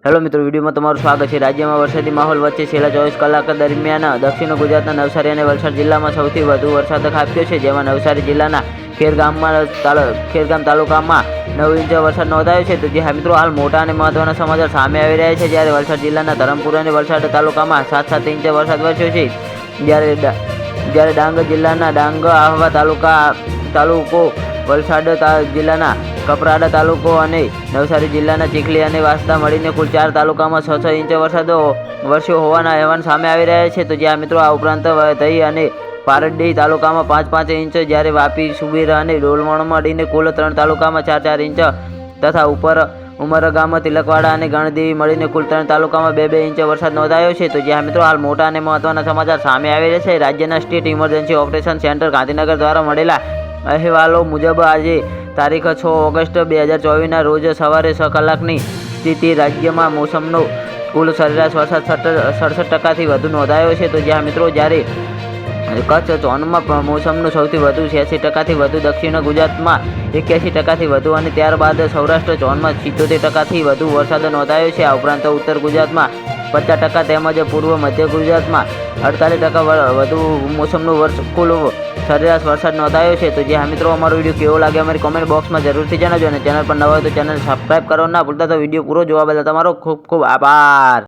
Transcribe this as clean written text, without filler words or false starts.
Hello મિત્રો, વિડીયોમાં તમારું સ્વાગત છે। રાજ્યમાં વરસાદી માહોલ વચ્ચે છેલ્લા 24 કલાક દરમિયાન દક્ષિણ ગુજરાતના નવસારી અને વલસાડ જિલ્લામાં સૌથી વધુ વરસાદ ખાબક્યો છે, જેમાં નવસારી જિલ્લાના ખેરગામ તાલુકામાં 9 ઇંચ વરસાદ નોંધાયો છે। તો જે મિત્રો હાલ મોટા અને મહત્વના સમાચાર સામે આવી રહ્યા છે, જ્યારે વલસાડ જિલ્લાના ધરમપુર અને વલસાડ તાલુકામાં 7 ઇંચ વરસાદ વરસ્યો છે, જ્યારે ડાંગ જિલ્લાના ડાંગ, આહવા તાલુકો, વલસાડ જિલ્લાના કપરાડા તાલુકો અને નવસારી જિલ્લાના ચીખલી અને વાંસદા મળીને કુલ 4 તાલુકામાં 6 ઇંચ વરસાદ વરસ્યો હોવાના અહેવાલ સામે આવી રહ્યા છે। તો જ્યાં મિત્રો આ ઉપરાંત દહી અને પારડી તાલુકામાં 5 ઇંચ, જ્યારે વાપી, સુબીર અને ડોલવણ મળીને કુલ 3 તાલુકામાં 4 ઇંચ તથા ઉમરગામ, તિલકવાડા અને ગણદેવી મળીને કુલ 3 તાલુકામાં 2 ઇંચ વરસાદ નોંધાયો છે। તો જ્યાં મિત્રો હાલ મોટા અને મહત્વના સમાચાર સામે આવી રહ્યા છે। રાજ્યના state emergency operation centre Gandhinagar દ્વારા મળેલા અહેવાલો મુજબ આજે તારીખ 6 ઓગસ્ટ 2024ના રોજ સવારે 6 કલાકની સ્થિતિ રાજ્યમાં મોસમનો કુલ સરેરાશ વરસાદ 67% વધુ નોંધાયો છે। તો જ્યાં મિત્રો જ્યારે કચ્છ ઝોનમાં મોસમનો સૌથી વધુ 86% વધુ, દક્ષિણ ગુજરાતમાં 81% વધુ અને ત્યારબાદ સૌરાષ્ટ્ર ઝોનમાં 77% વધુ વરસાદ નોંધાયો છે। આ ઉપરાંત ઉત્તર ગુજરાતમાં 50% તેમજ પૂર્વ મધ્ય ગુજરાતમાં 48% વધુ મોસમનો કુલ સરેરાશ વરસાદ નોંધાયો છે। તો જે મિત્રો અમારો વિડીયો કેવો લાગે અમારી કોમેન્ટ બોક્સમાં જરૂરથી જણાવજો, અને ચેનલ પર નવા હોય તો ચેનલ સબસ્ક્રાઈબ કરવાનું ના ભૂલતા। તો વિડીયો પૂરો જોવા બદલ તમારો ખૂબ ખૂબ આભાર।